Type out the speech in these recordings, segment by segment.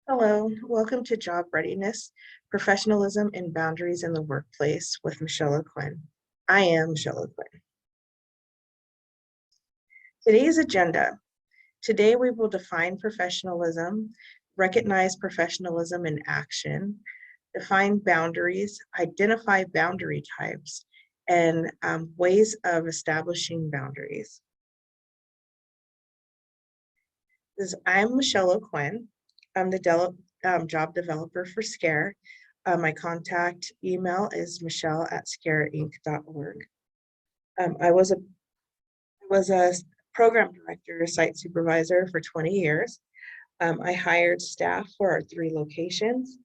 Hello, welcome to Job Readiness, Professionalism and Boundaries in the Workplace with Michelle O'Quinn. I am Michelle O'Quinn. Today's agenda. Today we will define professionalism, recognize professionalism in action, define boundaries, identify boundary types, and ways of establishing boundaries. I'm Michelle O'Quinn. I'm the job developer for SCARE. My contact email is michelle@scareinc.org. I was a program director, site supervisor for 20 years. I hired staff for our 3 locations.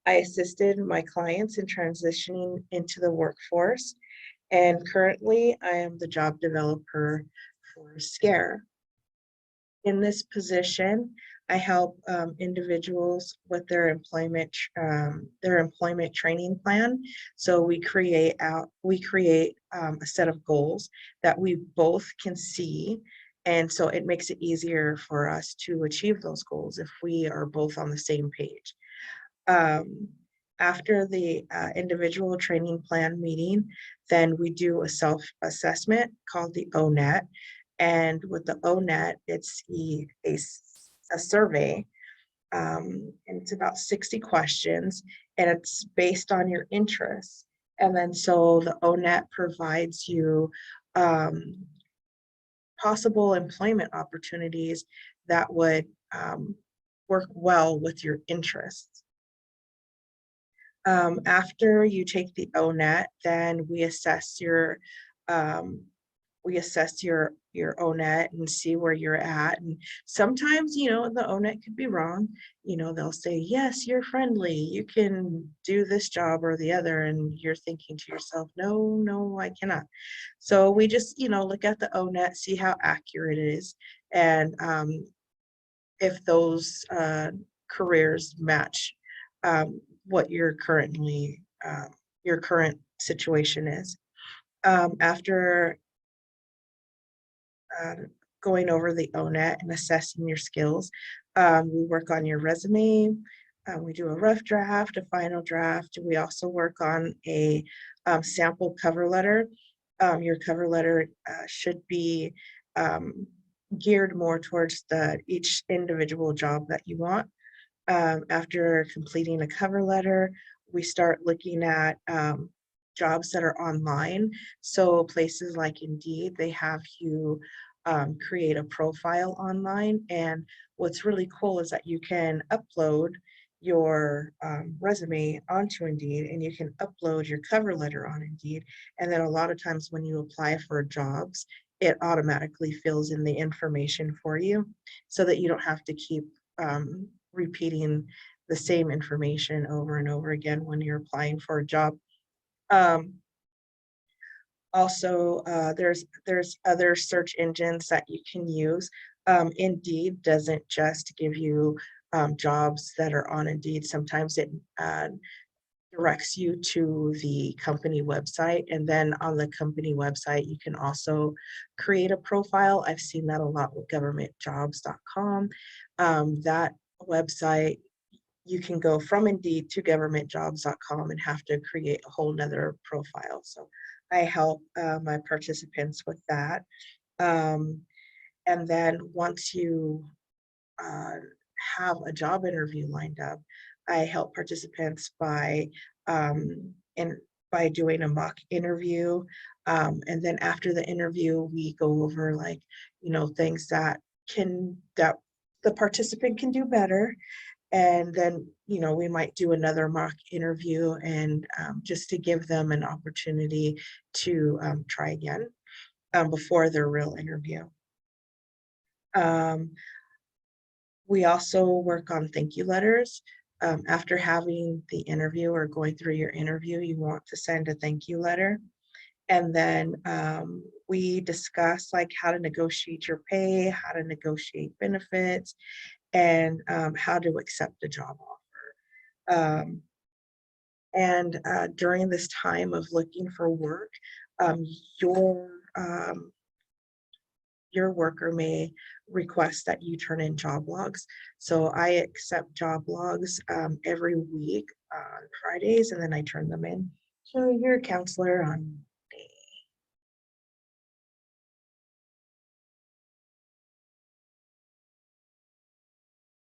I assisted my clients in transitioning into the workforce, and currently I am the job developer for SCARE. In this position, I help individuals with their employment training plan. So we create a set of goals that we both can see, and so it makes it easier for us to achieve those goals if we are both on the same page. After the individual training plan meeting, then we do a self-assessment called the ONET. And with the ONET, it's a survey, and it's about 60 questions, and it's based on your interests. And then so the ONET provides you possible employment opportunities that would work well with your interests. After you take the ONET, then we assess your ONET and see where you're at. And sometimes, the ONET could be wrong. They'll say, yes, you're friendly, you can do this job or the other. And you're thinking to yourself, no, I cannot. So we just, look at the ONET, see how accurate it is. And if those careers match what your current situation is. After going over the ONET and assessing your skills, we work on your resume. We do a rough draft, a final draft. We also work on a sample cover letter. Your cover letter should be geared more towards each individual job that you want. After completing a cover letter, we start looking at jobs that are online. So places like Indeed, they have you create a profile online. And what's really cool is that you can upload your resume onto Indeed, and you can upload your cover letter on Indeed. And then a lot of times when you apply for jobs, it automatically fills in the information for you so that you don't have to keep repeating the same information over and over again when you're applying for a job. Also, there's other search engines that you can use. Indeed doesn't just give you jobs that are on Indeed. Sometimes it directs you to the company website, and then on the company website you can also create a profile. I've seen that a lot with governmentjobs.com. That website, you can go from Indeed to governmentjobs.com and have to create a whole nother profile. So I help my participants with that. And then once you have a job interview lined up, I help participants by doing a mock interview. And then after the interview, we go over things that the participant can do better. And then, we might do another mock interview, and just to give them an opportunity to try again before their real interview. We also work on thank you letters. After having the interview or going through your interview, you want to send a thank you letter. And then we discuss how to negotiate your pay, how to negotiate benefits, and how to accept a job offer. And during this time of looking for work, your your worker may request that you turn in job logs. So I accept job logs every week on Fridays, and then I turn them in to your counselor on Monday.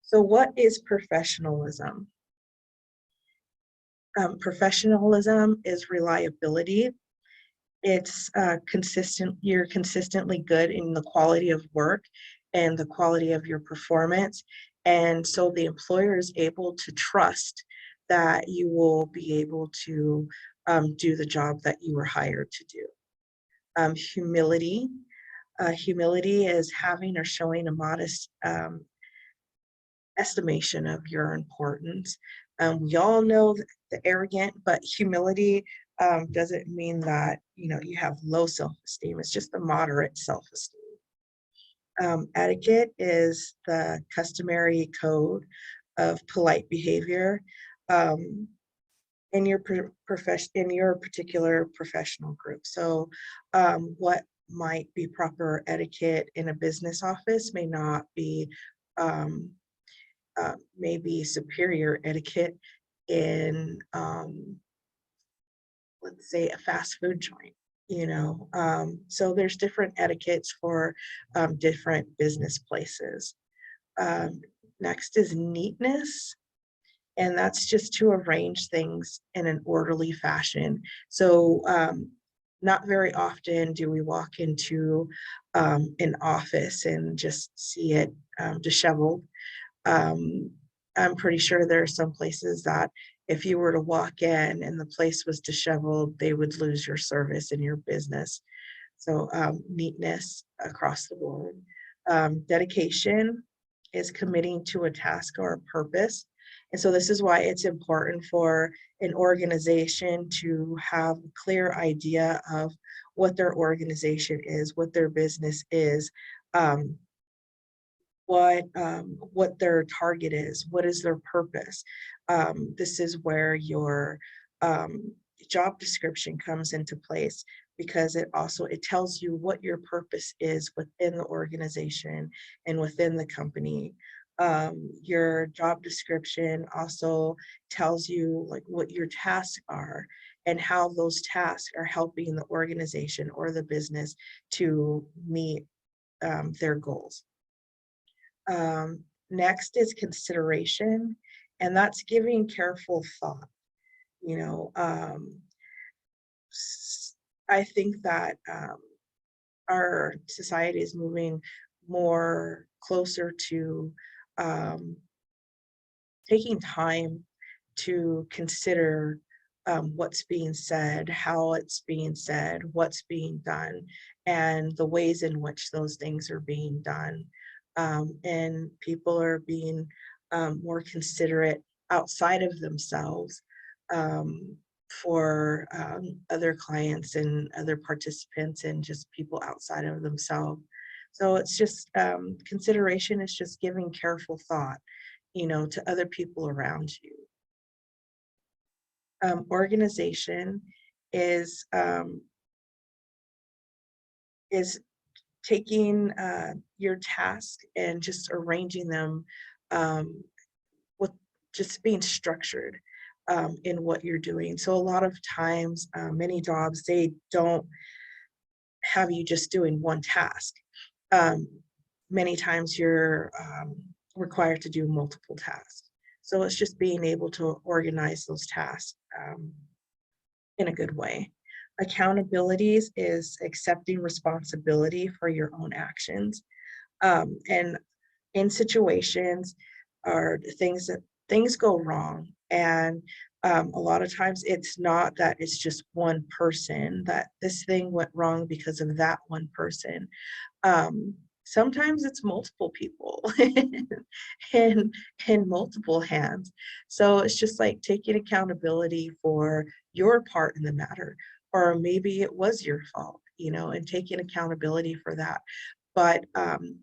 So what is professionalism? Professionalism is reliability. It's consistent, you're consistently good in the quality of work and the quality of your performance. And so the employer is able to trust that you will be able to do the job that you were hired to do. Humility. Humility is having or showing a modest estimation of your importance. We all know the arrogant, but humility doesn't mean that you have low self-esteem. It's just a moderate self-esteem. Etiquette is the customary code of polite behavior um, in your in your particular professional group. So, what might be proper etiquette in a business office may not be um, maybe superior etiquette in, let's say, a fast food joint. So there's different etiquettes for different business places. Um, Next is neatness, and that's just to arrange things in an orderly fashion. So not very often do we walk into an office and just see it disheveled. um, I'm pretty sure there are some places that if you were to walk in and the place was disheveled, they would lose your service and your business. So neatness across the board. Dedication is committing to a task or a purpose. And so this is why it's important for an organization to have a clear idea of what their organization is, what their business is, um, what their target is, what is their purpose. This is where your um, job description comes into place, because it tells you what your purpose is within the organization and within the company. Your job description also tells you like what your tasks are and how those tasks are helping the organization or the business to meet their goals. Next is consideration, and that's giving careful thought. You know, I think that our society is moving more closer to um, taking time to consider what's being said, how it's being said, what's being done, and the ways in which those things are being done. And people are being more considerate outside of themselves um, for other clients and other participants and just people outside of themselves. So it's just consideration is just giving careful thought, to other people around you. Organization is is taking your task and just arranging them um, with just being structured in what you're doing. So a lot of times, many jobs, they don't have you just doing one task. Um, Many times you're required to do multiple tasks. So it's just being able to organize those tasks in a good way. Accountabilities is accepting responsibility for your own actions. And in situations or things go wrong, and a lot of times it's not that it's just one person that this thing went wrong because of that one person. Sometimes it's multiple people and multiple hands. So it's just like taking accountability for your part in the matter, or maybe it was your fault, and taking accountability for that. But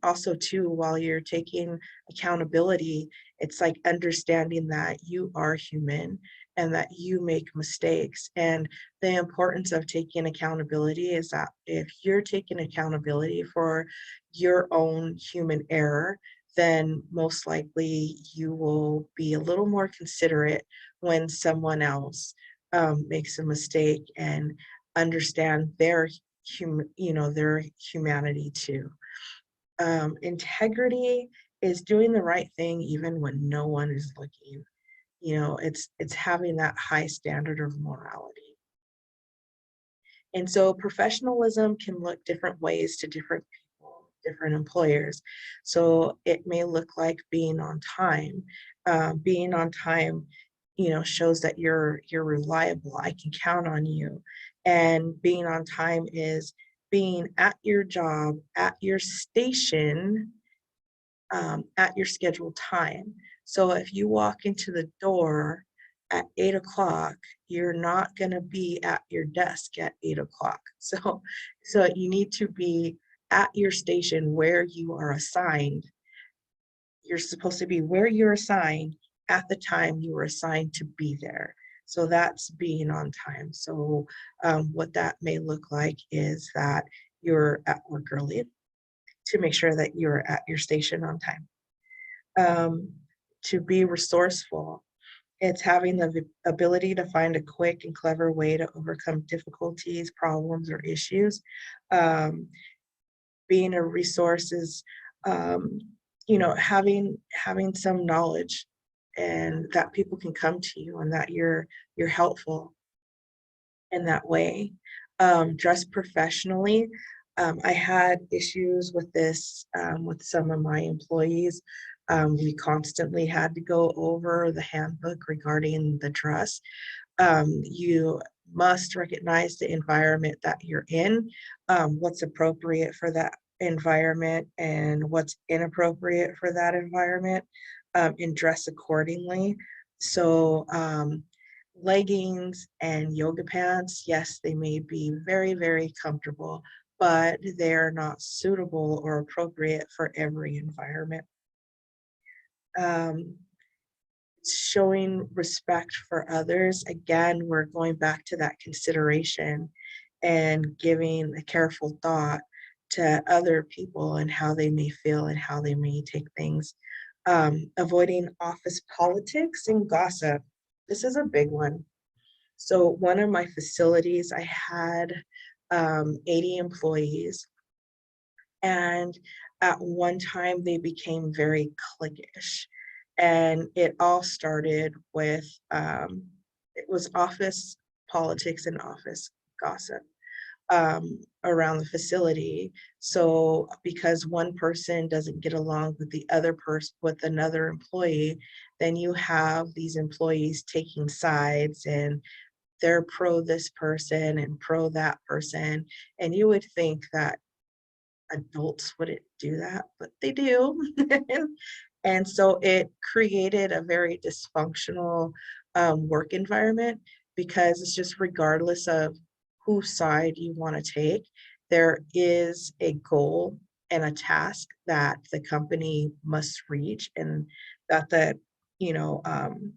also too, while you're taking accountability, it's like understanding that you are human and that you make mistakes. And the importance of taking accountability is that if you're taking accountability for your own human error, then most likely you will be a little more considerate when someone else makes a mistake and understand their their humanity too. Integrity is doing the right thing even when no one is looking. It's having that high standard of morality. And so professionalism can look different ways to different people, different employers. So it may look like being on time. Being on time, shows that you're reliable. I can count on you. And being on time is being at your job, at your station, at your scheduled time. So if you walk into the door at 8 o'clock, you're not going to be at your desk at 8 o'clock. So you need to be at your station where you are assigned. You're supposed to be where you're assigned at the time you were assigned to be there. So that's being on time. So what that may look like is that you're at work early to make sure that you're at your station on time. um, to be resourceful. It's having the ability to find a quick and clever way to overcome difficulties, problems, or issues. Um, Being a resource is, um, having some knowledge and that people can come to you and that you're helpful in that way. Dress professionally. I had issues with this with some of my employees. We constantly had to go over the handbook regarding the dress. You must recognize the environment that you're in, what's appropriate for that environment and what's inappropriate for that environment, and dress accordingly. So, leggings and yoga pants, yes, they may be very, very comfortable, but they're not suitable or appropriate for every environment. Um, Showing respect for others, again, we're going back to that consideration and giving a careful thought to other people and how they may feel and how they may take things. Avoiding office politics and gossip. This is a big one. So one of my facilities, I had 80 employees, and at one time they became very cliquish. And it all started with it was office politics and office gossip around the facility. So because one person doesn't get along with the other person, with another employee, then you have these employees taking sides and they're pro this person and pro that person. And you would think that adults wouldn't do that, but they do. And so it created a very dysfunctional work environment because it's just regardless of whose side you want to take, there is a goal and a task that the company must reach, and that you know, um,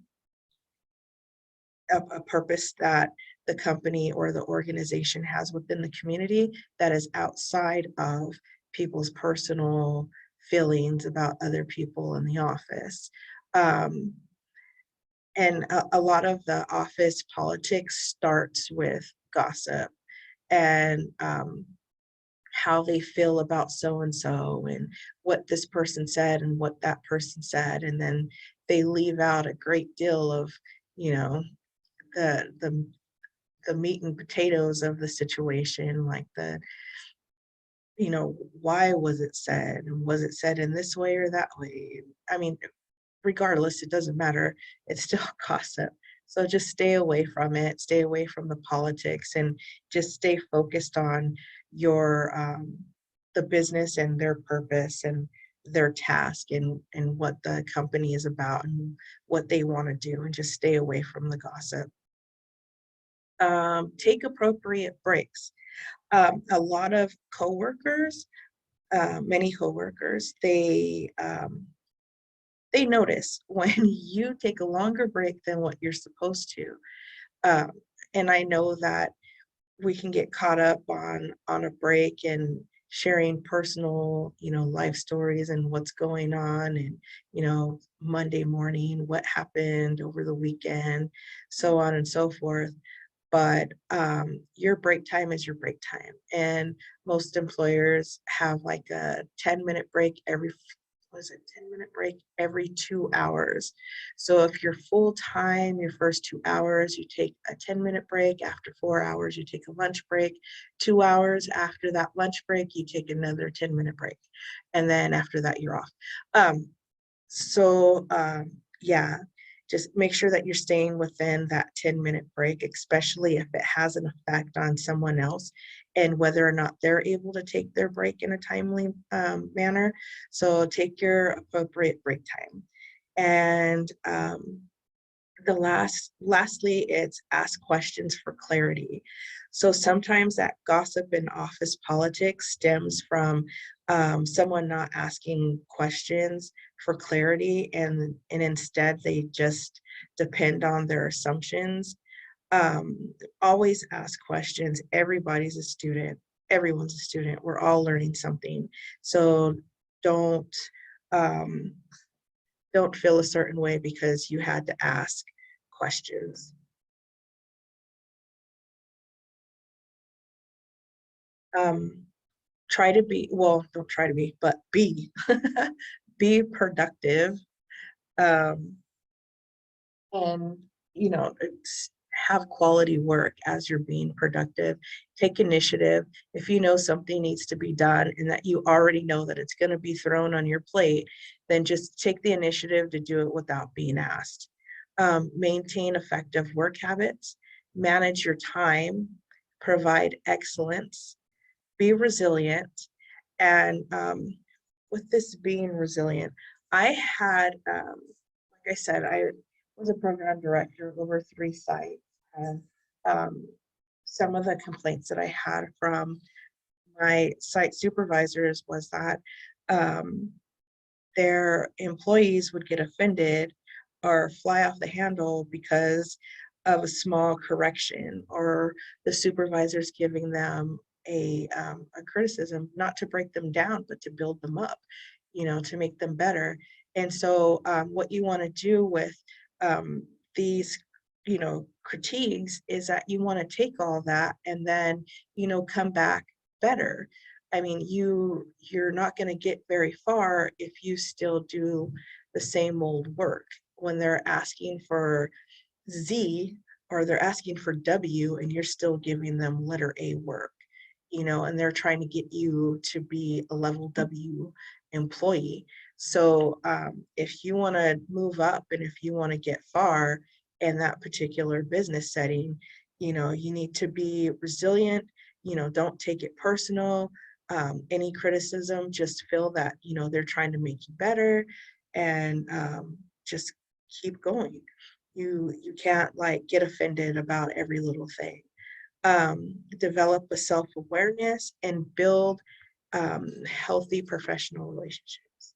a purpose that the company or the organization has within the community that is outside of people's personal feelings about other people in the office. Um, and a lot of the office politics starts with gossip and how they feel about so and so and what this person said and what that person said. And then they leave out a great deal of, you know, the the the meat and potatoes of the situation, like why was it said? And was it said in this way or that way? I mean, regardless, it doesn't matter. It's still gossip. So just stay away from it, stay away from the politics, and just stay focused on your the business and their purpose and their task and what the company is about and what they want to do, and just stay away from the gossip. Take appropriate breaks. A lot of coworkers many coworkers, they notice when you take a longer break than what you're supposed to. Um, and I know that we can get caught up on a break and sharing personal, life stories and what's going on, and Monday morning, what happened over the weekend, so on and so forth. But your break time is your break time, and most employers have like a 10-minute break every, what is it, 10-minute break every 2 hours. So if you're full time, your first 2 hours, you take a 10-minute break. After 4 hours, you take a lunch break. 2 hours after that lunch break, you take another 10-minute break. And then after that, you're off. Um, so yeah, just make sure that you're staying within that 10-minute break, especially if it has an effect on someone else and whether or not they're able to take their break in a timely manner. So take your appropriate break time. And lastly, it's ask questions for clarity. So sometimes that gossip in office politics stems from someone not asking questions for clarity, and instead they just depend on their assumptions. Always ask questions. Everybody's a student. Everyone's a student. We're all learning something. So don't um, don't feel a certain way because you had to ask questions. Um, Try to be, well, don't try to be, but be, be productive. Um, and, have quality work as you're being productive. Take initiative. If you know something needs to be done and that you already know that it's going to be thrown on your plate, then just take the initiative to do it without being asked. Maintain effective work habits, manage your time, provide excellence, be resilient. And with this being resilient, I had, like I said, I was a program director over 3 sites. And um, some of the complaints that I had from my site supervisors was that um, their employees would get offended or fly off the handle because of a small correction, or the supervisors giving them a criticism, not to break them down, but to build them up, to make them better. And so what you want to do with these critiques is that you want to take all that and then come back better. I mean, you're not going to get very far if you still do the same old work. When they're asking for Z, or they're asking for W, and you're still giving them letter A work, and they're trying to get you to be a level W employee. So if you want to move up and if you want to get far in that particular business setting, you need to be resilient. Don't take it personal. Any criticism, just feel that they're trying to make you better, and just keep going. You can't like get offended about every little thing. Develop a self-awareness and build healthy professional relationships.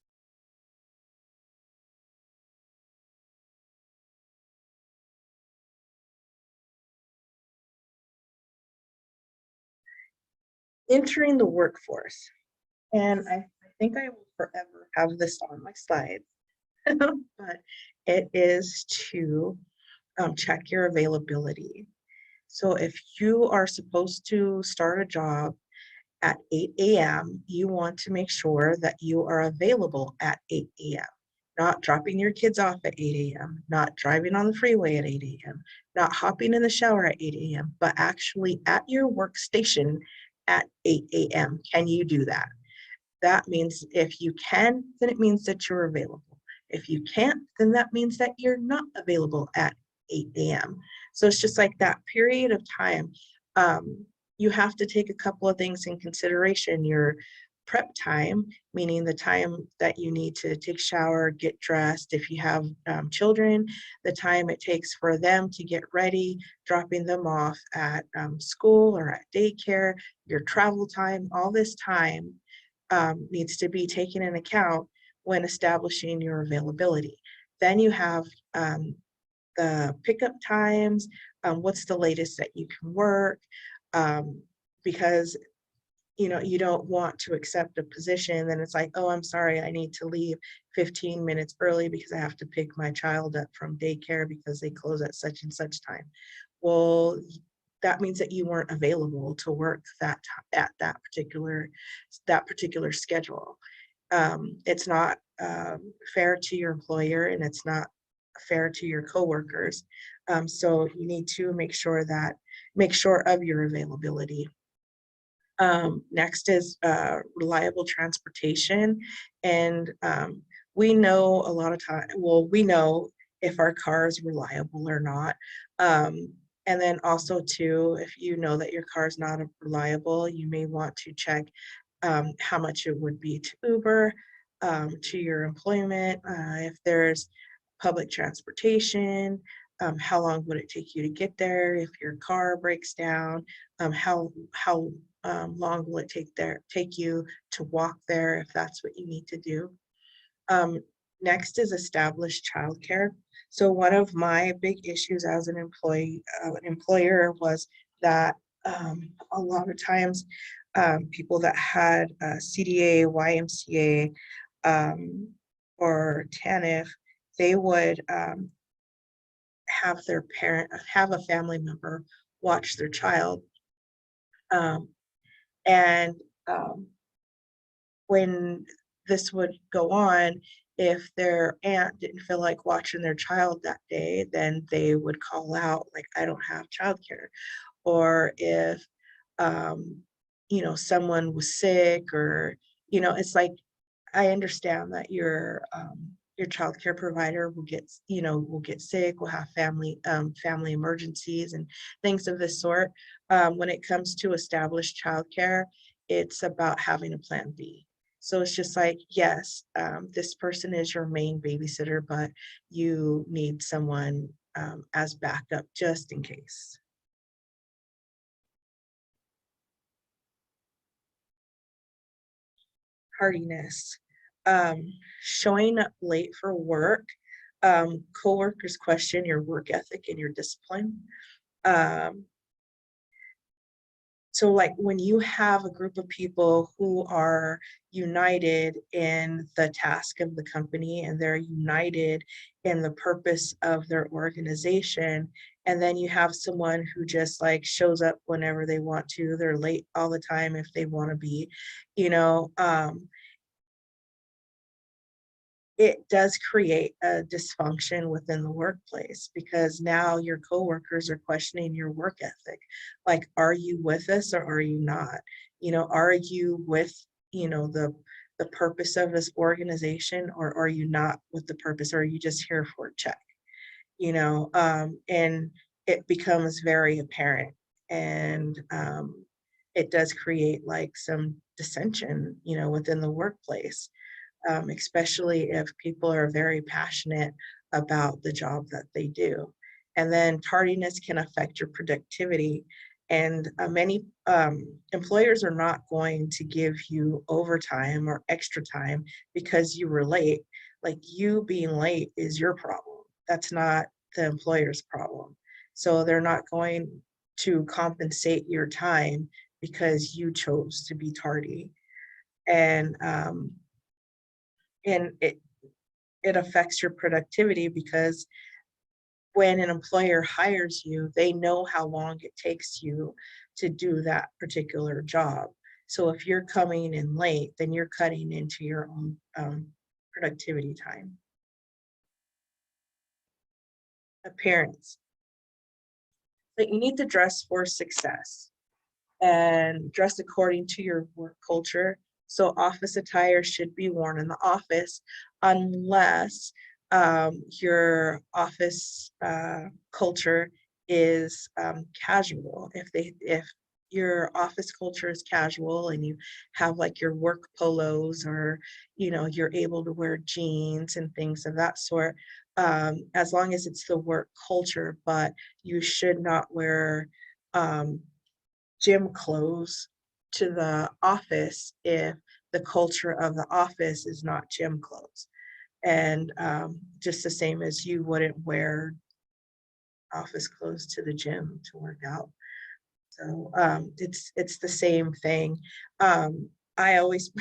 Entering the workforce. And I think I will forever have this on my slides, but it is to check your availability. So if you are supposed to start a job at 8 a.m., you want to make sure that you are available at 8 a.m., not dropping your kids off at 8 a.m., not driving on the freeway at 8 a.m., not hopping in the shower at 8 a.m., but actually at your workstation at 8 a.m. Can you do that? That means if you can, then it means that you're available. If you can't, then that means that you're not available at 8 a.m. So it's just like that period of time. You have to take a couple of things in consideration. Your prep time, meaning the time that you need to take a shower, get dressed. If you have children, the time it takes for them to get ready, dropping them off at school or at daycare, your travel time, all this time needs to be taken in account when establishing your availability. Then you have the pickup times, what's the latest that you can work, um, because you don't want to accept a position, then it's like, oh, I'm sorry, I need to leave 15 minutes early because I have to pick my child up from daycare because they close at such and such time. Well, that means that you weren't available to work at that particular schedule. It's not fair to your employer, and it's not fair to your coworkers. So you need to make sure of your availability. Next is reliable transportation. And we know a lot of time, well, we know if our car is reliable or not. Um, and then also too, if you know that your car is not reliable, you may want to check how much it would be to Uber, to your employment, if there's public transportation, how long would it take you to get there if your car breaks down, how long will it take you to walk there if that's what you need to do. Um, Next is established childcare. So one of my big issues as an employer was that a lot of times people that had CDA, YMCA, or TANF, they would have a family member watch their child. Um, and when this would go on, if their aunt didn't feel like watching their child that day, then they would call out, like, I don't have childcare. Or if, um, someone was sick, or, it's like, I understand that your childcare provider will get sick, will have family emergencies and things of this sort. When it comes to established childcare, it's about having a plan B. So it's just like, yes, this person is your main babysitter, but you need someone as backup just in case. Tardiness, showing up late for work, coworkers question your work ethic and your discipline. Um, so like when you have a group of people who are united in the task of the company, and they're united in the purpose of their organization, and then you have someone who just like shows up whenever they want to, they're late all the time if they want to be, you know, it does create a dysfunction within the workplace, because now your coworkers are questioning your work ethic. Like, are you with us or are you not? Are you with, the purpose of this organization, or are you not with the purpose, or are you just here for a check? And it becomes very apparent. And it does create like some dissension, within the workplace, especially if people are very passionate about the job that they do. And then tardiness can affect your productivity. And many employers are not going to give you overtime or extra time because you were late. Like, you being late is your problem. That's not the employer's problem. So they're not going to compensate your time because you chose to be tardy. And it affects your productivity, because when an employer hires you, they know how long it takes you to do that particular job. So if you're coming in late, then you're cutting into your own productivity time. Appearance. But you need to dress for success and dress according to your work culture. So office attire should be worn in the office, unless your office culture is casual. If your office culture is casual and you have like your work polos, or you're able to wear jeans and things of that sort, as long as it's the work culture. But you should not wear um, gym clothes to the office if the culture of the office is not gym clothes. And just the same as you wouldn't wear office clothes to the gym to work out. So it's the same thing. I always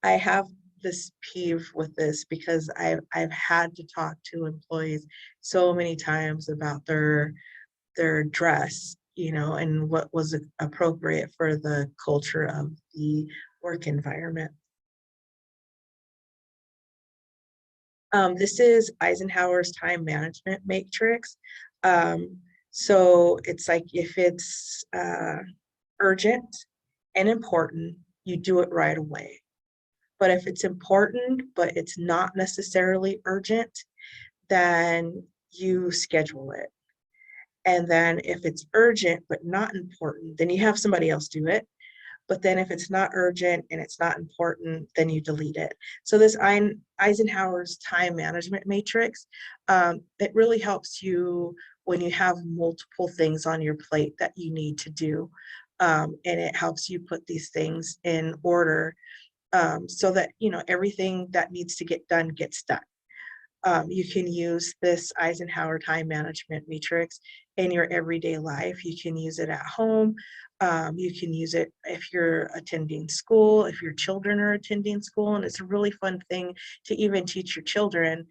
I have this peeve with this because I've had to talk to employees so many times about their dress, and what was appropriate for the culture of the work environment. This is Eisenhower's time management matrix. Um, so it's like if it's urgent and important, you do it right away. But if it's important, but it's not necessarily urgent, then you schedule it. And then if it's urgent but not important, then you have somebody else do it. But then if it's not urgent and it's not important, then you delete it. So this Eisenhower's time management matrix, it really helps you when you have multiple things on your plate that you need to do. And it helps you put these things in order, so that everything that needs to get done gets done. You can use this Eisenhower time management matrix in your everyday life. You can use it at home. You can use it if you're attending school, if your children are attending school. And it's a really fun thing to even teach your children,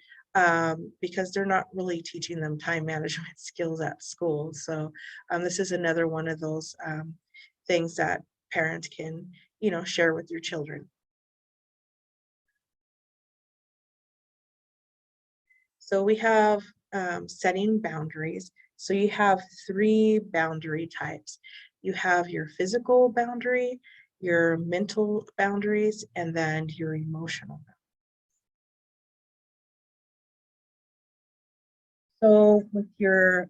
because they're not really teaching them time management skills at school. So this is another one of those things that parents can, share with your children. So we have setting boundaries. So you have three boundary types. You have your physical boundary, your mental boundaries, and then your emotional. So with your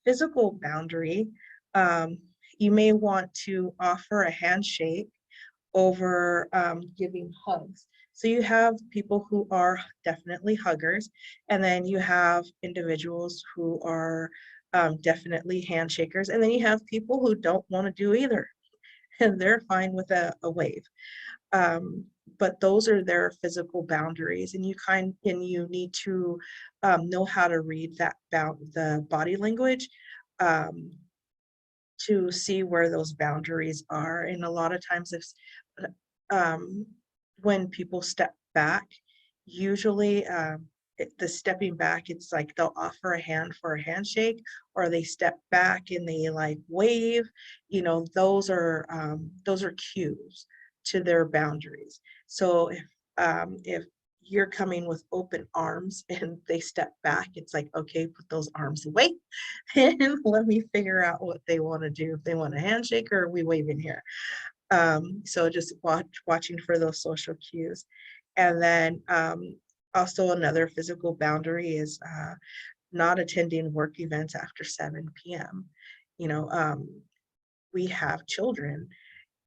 physical boundary, um, you may want to offer a handshake over giving hugs. So you have people who are definitely huggers, and then you have individuals who are definitely handshakers, and then you have people who don't want to do either, and they're fine with a wave. Um, but those are their physical boundaries, and you need to know how to read the body language, um, to see where those boundaries are. And a lot of times, if um, when people step back, usually the stepping back, it's like they'll offer a hand for a handshake, or they step back and they like wave. Those are cues to their boundaries. So if you're coming with open arms and they step back, it's like, okay, put those arms away and let me figure out what they want to do. If they want a handshake, or are we waving here? So just watching for those social cues. And then also another physical boundary is not attending work events after 7 p.m. You know, we have children,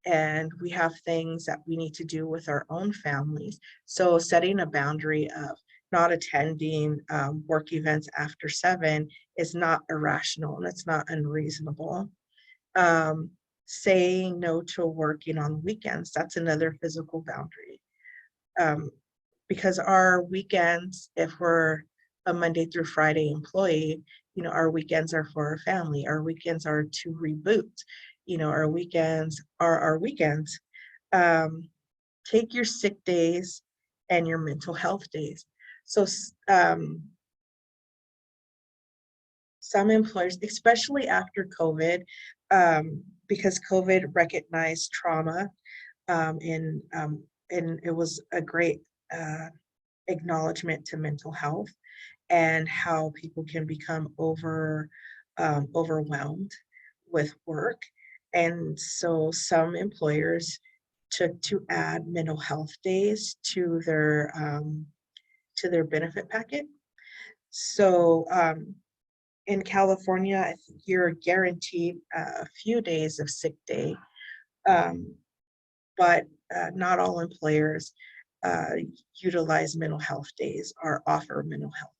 and we have things that we need to do with our own families. So setting a boundary of not attending work events after 7 is not irrational, and it's not unreasonable. Um, Saying no to working on weekends, that's another physical boundary. Um, because our weekends, if we're a Monday through Friday employee, our weekends are for our family. Our weekends are to reboot. Our weekends are our weekends. Um, Take your sick days and your mental health days. So some employers, especially after COVID, because COVID recognized trauma, and it was a great acknowledgement to mental health and how people can become overwhelmed with work. And so some employers took to add mental health days to their benefit packet. So in California, I think you're guaranteed a few days of sick day, um, but not all employers uh, utilize mental health days or offer mental health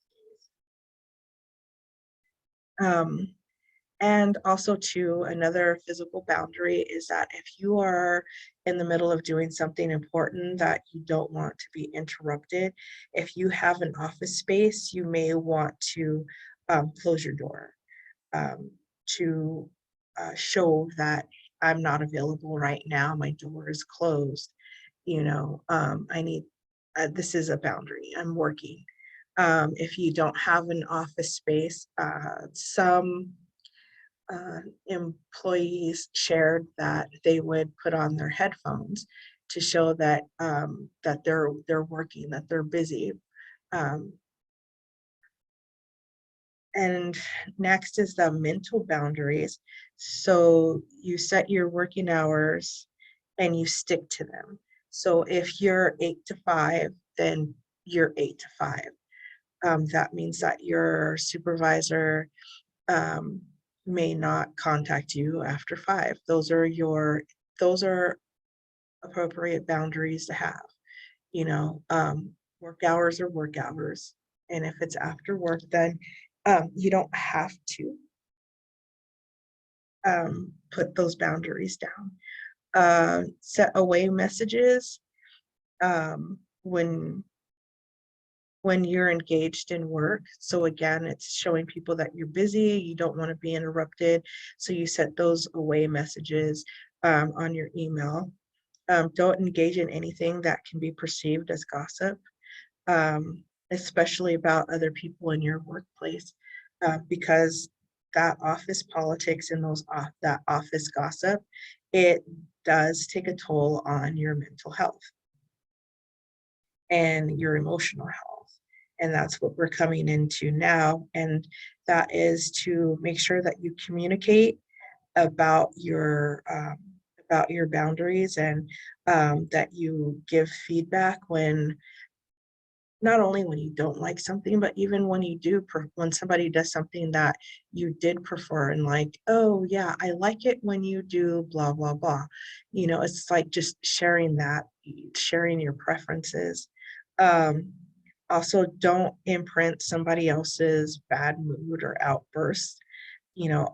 days. And also too, another physical boundary is that if you are in the middle of doing something important that you don't want to be interrupted, if you have an office space, you may want to close your door um, to show that I'm not available right now. My door is closed. I need, this is a boundary. I'm working. If you don't have an office space, some employees shared that they would put on their headphones to show that that they're working, that they're busy. Um, and next is the mental boundaries. So you set your working hours and you stick to them. So if you're 8 to 5, then you're 8 to 5. That means that your supervisor um, may not contact you after 5. Those are appropriate boundaries to have. Work hours are work hours, and if it's after work, then you don't have to put those boundaries down. Set away messages when you're engaged in work. So again, it's showing people that you're busy, you don't want to be interrupted. So you set those away messages on your email. Don't engage in anything that can be perceived as gossip, um, especially about other people in your workplace, because that office politics and that office gossip, it does take a toll on your mental health and your emotional health. And that's what we're coming into now. And that is to make sure that you communicate about your boundaries, and that you give feedback when, not only when you don't like something, but even when you do, when somebody does something that you did prefer, and like, oh yeah, I like it when you do blah, blah, blah. It's like just sharing that, sharing your preferences. Um, Also, don't imprint somebody else's bad mood or outbursts,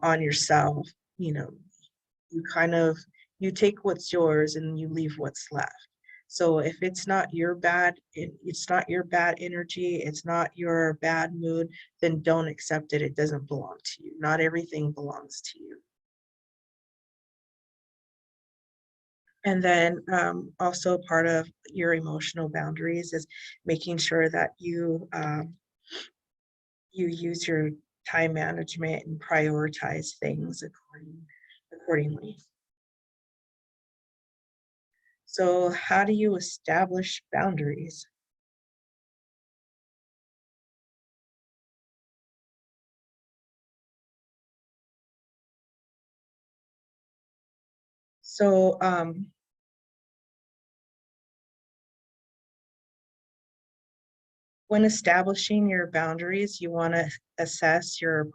on yourself. You know, you kind of, you take what's yours and you leave what's left. So if it's not your bad energy, it's not your bad mood, then don't accept it. It doesn't belong to you. Not everything belongs to you. And then also part of your emotional boundaries is making sure that you use your time management and prioritize things accordingly. So how do you establish boundaries? So when establishing your boundaries, you want to assess your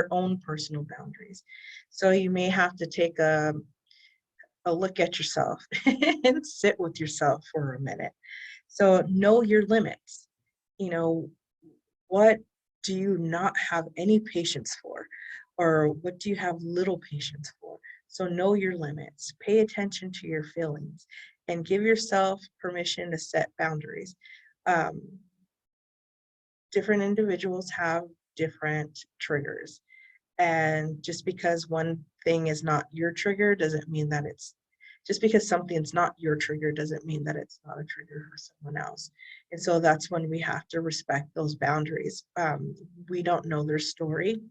own personal boundaries. So you may have to take a look at yourself and sit with yourself for a minute. So know your limits. You know, what do you not have any patience for? Or what do you have little patience for? So know your limits, pay attention to your feelings, and give yourself permission to set boundaries. Um, Different individuals have different triggers. And just because one thing is not your trigger doesn't mean that it's just because something's not your trigger doesn't mean that it's not a trigger for someone else. And so that's when we have to respect those boundaries. We don't know their story.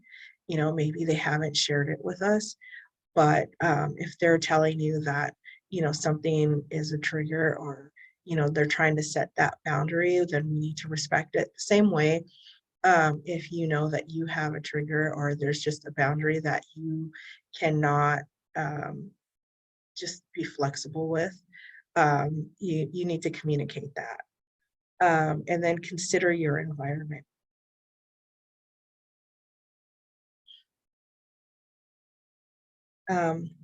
Maybe they haven't shared it with us, but if they're telling you that, something is a trigger, or, they're trying to set that boundary, then we need to respect it. The same way, if you know that you have a trigger, or there's just a boundary that you cannot um, just be flexible with, you need to communicate that. And then consider your environment.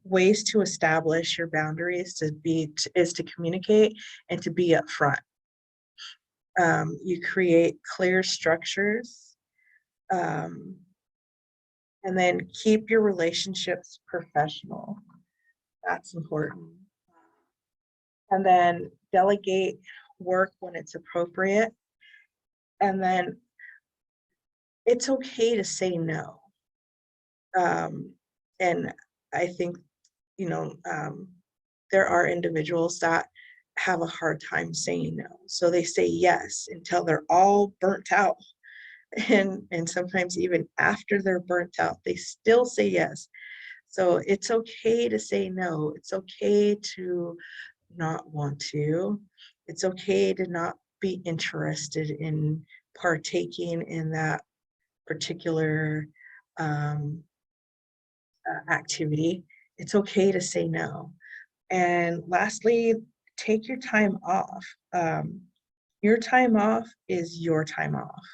Ways to establish your boundaries is to communicate and to be upfront. You create clear structures. Um, And then keep your relationships professional. That's important. And then delegate work when it's appropriate. And then it's okay to say no. And I think, you know, there are individuals that have a hard time saying no. So they say yes until they're all burnt out. And sometimes even after they're burnt out, they still say yes. So it's okay to say no. It's okay to not want to. It's okay to not be interested in partaking in that particular um, activity. It's okay to say no. And lastly, take your time off. Your time off is your time off.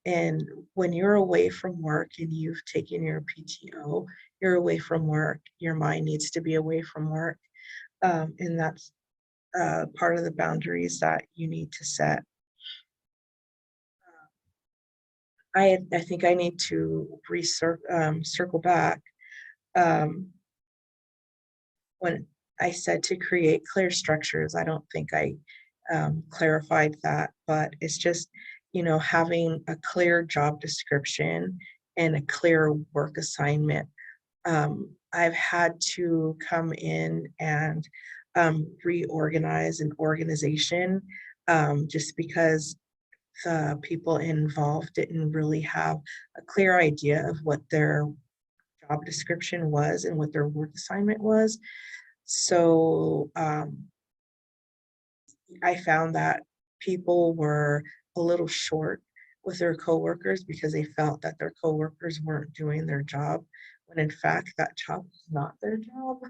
And when you're away from work and you've taken your PTO, you're away from work, your mind needs to be away from work. And that's part of the boundaries that you need to set. I think I need to circle back um, when I said to create clear structures. I don't think I clarified that, but it's just, you know, having a clear job description and a clear work assignment. I've had to come in and reorganize an organization just because the people involved didn't really have a clear idea of what their job description was and what their work assignment was. So I found that people were a little short with their coworkers because they felt that their coworkers weren't doing their job, when in fact that job is not their job.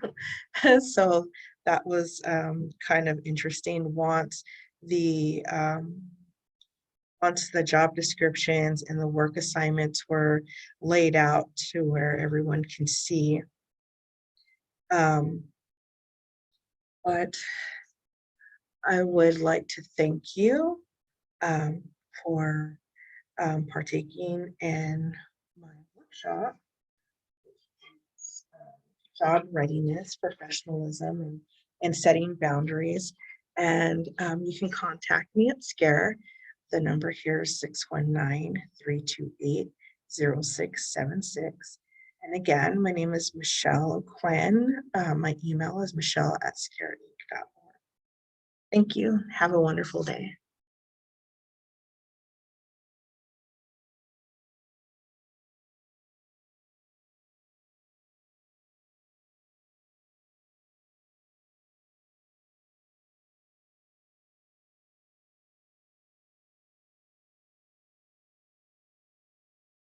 So that was kind of interesting. The once the job descriptions and the work assignments were laid out to where everyone can see. Um, but I would like to thank you um, for partaking in my workshop, job readiness, professionalism, and setting boundaries. And you can contact me at SCARE. The number here is 619-328-0676. And again, my name is Michelle Quinn. My email is michelle@scareinc.org. Thank you. Have a wonderful day.